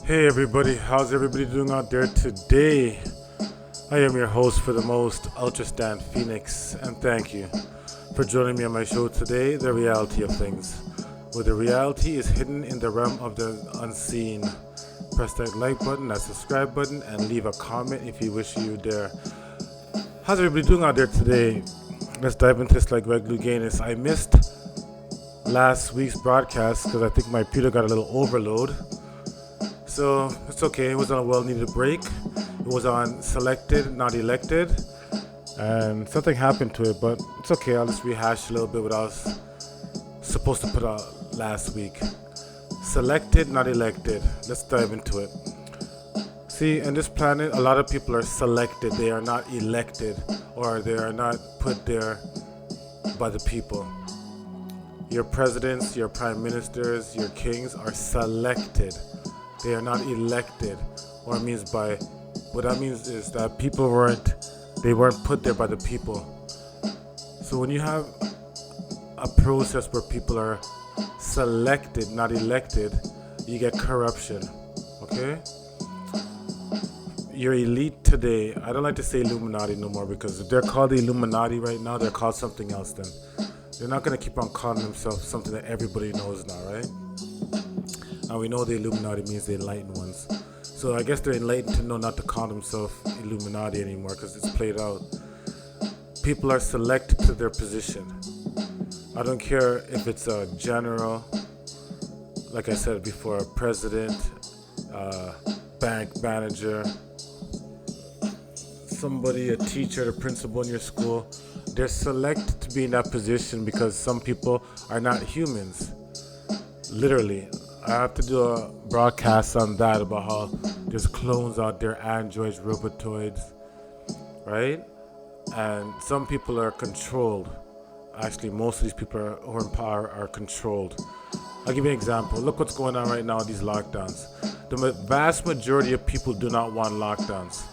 Hey everybody, how's everybody doing out there today? I am your host for the most, Ultrastand Pheonix, and thank you for joining me on my show today, The Reality of Things, where the reality is hidden in the realm of the unseen. Press that like button, that subscribe button, and leave a comment if you wish you dare. How's everybody doing out there today? Let's dive into this like Greg Louganis. I missed last week's broadcast because I think my computer got a little overload. So it's okay. It was on a well-needed break. It was on selected, not elected, and something happened to it. But it's okay. I'll just rehash a little bit what I was supposed to put out last week. Selected, not elected. Let's dive into it. See, on this planet, a lot of people are selected. They are not elected, or they are not put there by the people. Your presidents, your prime ministers, your kings are selected. They are not elected, or what that means is that they weren't put there by the people. So when you have a process where people are selected, not elected, you get corruption. Okay? Your elite today, I don't like to say Illuminati no more, because if they're called the Illuminati right now, they're called something else then. They're not going to keep on calling themselves something that everybody knows now, right? And we know the Illuminati means the enlightened ones. So I guess they're enlightened to know not to call themselves Illuminati anymore, because it's played out. People are selected to their position. I don't care if it's a general, like I said before, a president, bank manager, somebody, a teacher, a principal in your school. They're selected to be in that position because some people are not humans. Literally. I have to do a broadcast on that, about how there's clones out there, androids, robotoids, right? And some people are controlled. Actually, most of these people who are in power are controlled. I'll give you an example. Look what's going on right now with these lockdowns. The vast majority of people do not want lockdowns.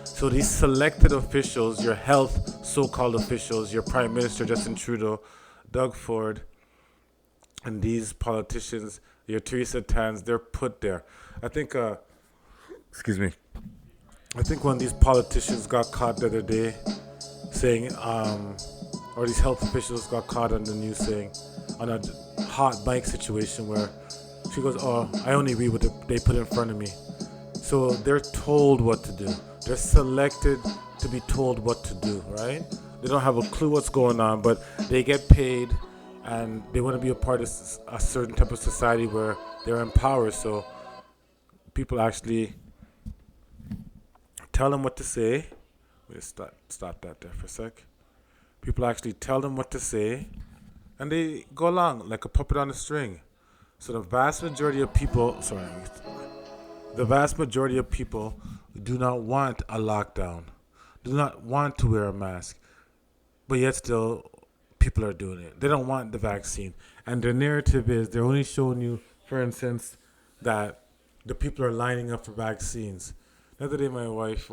So these selected officials, your health so-called officials, your Prime Minister Justin Trudeau, Doug Ford, and these politicians, your Theresa Tans, they're put there. I think one of these politicians got caught the other day saying, or these health officials got caught on the news saying, on a hot mic situation where she goes, "Oh, I only read what they put in front of me." So they're told what to do. They're selected to be told what to do, right? They don't have a clue what's going on, but they get paid and they want to be a part of a certain type of society where they're in power. So people actually tell them what to say. We'll stop that there for a sec. People actually tell them what to say, and they go along like a puppet on a string. So the vast majority of people do not want a lockdown, do not want to wear a mask, but yet still people are doing it. They don't want the vaccine. And their narrative is they're only showing you, for instance, that the people are lining up for vaccines. The other day my wife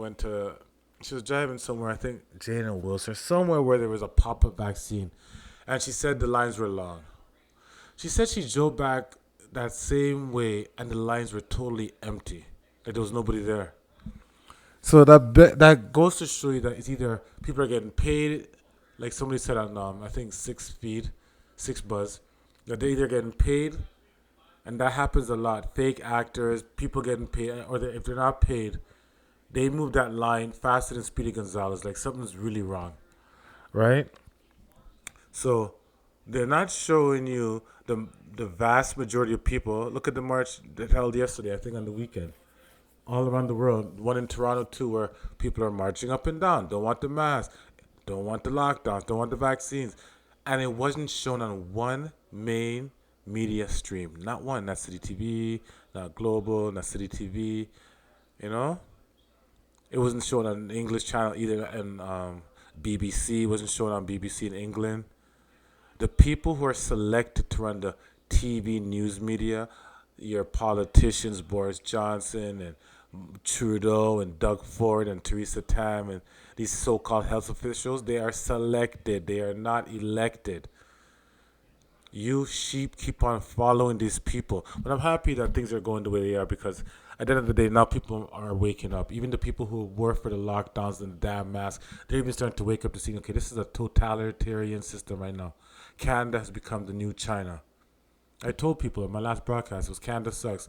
she was driving somewhere, I think Jane and Wilson, somewhere where there was a pop-up vaccine. And she said the lines were long. She said she drove back that same way and the lines were totally empty. Like there was nobody there. So that goes to show you that it's either people are getting paid, like somebody said on I think 6 Buzz, that they're either getting paid, and that happens a lot. Fake actors, people getting paid, or if they're not paid, they move that line faster than Speedy Gonzalez. Like something's really wrong, right? So they're not showing you the vast majority of people. Look at the march that held yesterday, I think on the weekend, all around the world. One in Toronto too, where people are marching up and down, don't want the mask, don't want the lockdowns, don't want the vaccines. And it wasn't shown on one main media stream. Not one, not City TV, not Global, not City TV, you know? It wasn't shown on English channel either, and BBC wasn't shown on BBC in England. The people who are selected to run the TV news media, your politicians, Boris Johnson and Trudeau and Doug Ford and Theresa Tam and these so-called health officials, they are selected. They are not elected. You sheep keep on following these people. But I'm happy that things are going the way they are because at the end of the day, now people are waking up. Even the people who were for the lockdowns and the damn masks, they're even starting to wake up to see, okay, this is a totalitarian system right now. Canada has become the new China. I told people in my last broadcast was Canada sucks.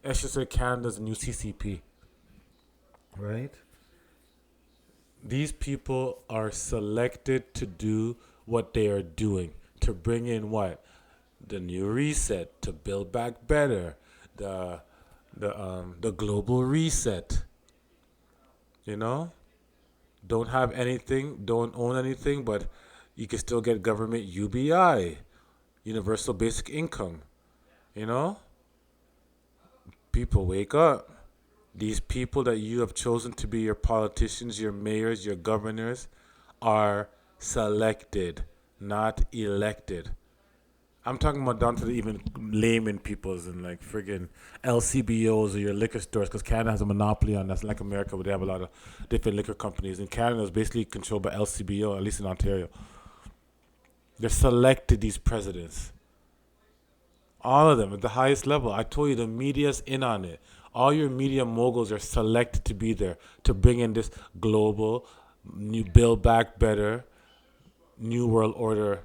I should say Canada's the new CCP, right? These people are selected to do what they are doing, to bring in what? The new reset, to build back better, the the global reset, you know? Don't have anything, don't own anything, but you can still get government UBI, universal basic income, you know? People wake up. These people that you have chosen to be your politicians, your mayors, your governors are selected, not elected. I'm talking about down to the even layman peoples and like friggin' LCBOs or your liquor stores because Canada has a monopoly on that. Like America, where they have a lot of different liquor companies. And Canada is basically controlled by LCBO, at least in Ontario. They're selected, these presidents. All of them at the highest level. I told you the media's in on it. All your media moguls are selected to be there to bring in this global, new build back better, new world order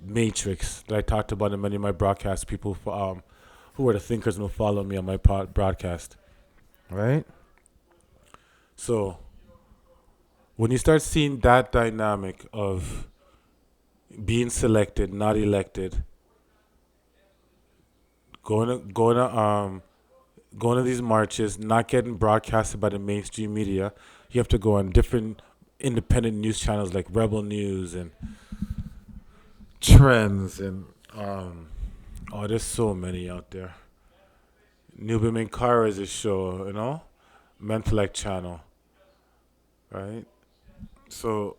matrix that I talked about in many of my broadcasts. People who are the thinkers and who follow me on my broadcast, right? So when you start seeing that dynamic of being selected, not elected, going to these marches, not getting broadcasted by the mainstream media, you have to go on different independent news channels like Rebel News and Trends and oh, there's so many out there. Nubiman Kara is a show, Mentellect channel, right? So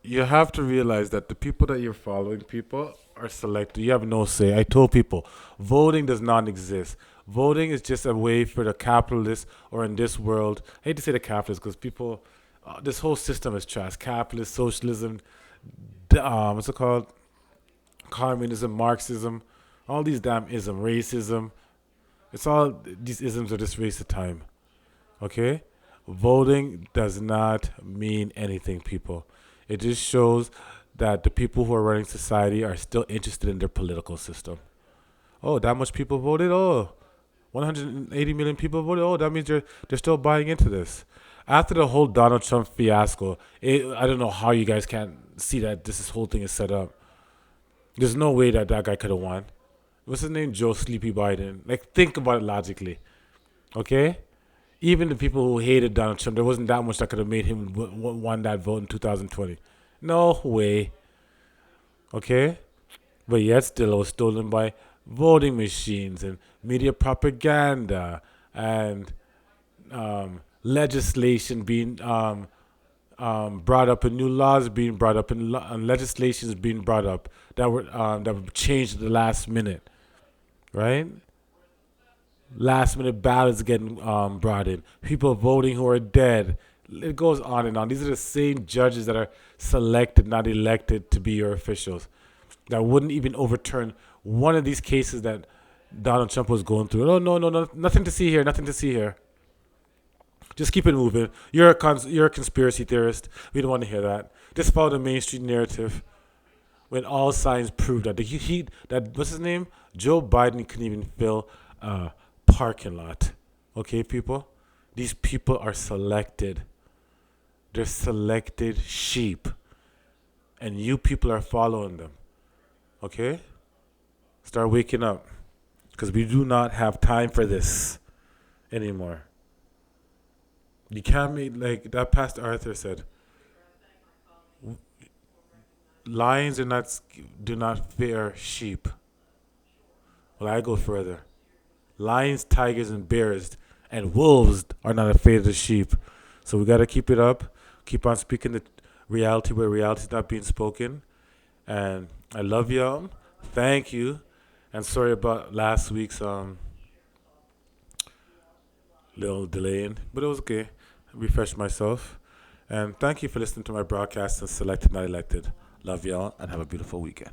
you have to realize that the people that you're following, people are selected. You have no say. I told people, voting does not exist. Voting is just a way for the capitalists, or in this world, I hate to say the capitalists because people, this whole system is trash. Capitalist, socialism, what's it called? Communism, Marxism, all these damn ism, racism. It's all these isms are just waste of time. Okay? Voting does not mean anything, people. It just shows that the people who are running society are still interested in their political system. Oh, that much people voted? Oh, 180 million people voted? Oh, that means they're still buying into this. After the whole Donald Trump fiasco, I don't know how you guys can't see that this whole thing is set up. There's no way that guy could have won. What's his name? Joe Sleepy Biden. Like, think about it logically. Okay? Even the people who hated Donald Trump, there wasn't that much that could have made him won that vote in 2020. No way. Okay? But yet still it was stolen by voting machines and media propaganda and legislation being brought up and new laws being brought up and legislations being brought up that were changed at the last minute, right? Last minute ballots getting brought in, people voting who are dead. It goes on and on. These are the same judges that are selected, not elected, to be your officials. That wouldn't even overturn one of these cases that Donald Trump was going through. Oh no, no, no, nothing to see here, nothing to see here. Just keep it moving. You're a conspiracy theorist. We don't want to hear that. Just follow the mainstream narrative. When all signs prove that that what's his name, Joe Biden couldn't even fill a parking lot. Okay, people, these people are selected. They're selected sheep, and you people are following them. Okay, start waking up, because we do not have time for this anymore. You can't make, like that Pastor Arthur said, lions do not fear sheep. Well, I go further. Lions, tigers, and bears and wolves are not afraid of the sheep. So we gotta keep it up. Keep on speaking the reality where reality is not being spoken. And I love y'all. Thank you. And sorry about last week's little delaying, but it was okay. Refreshed myself. And thank you for listening to my broadcast and Selected Not Elected. Love y'all and have a beautiful weekend.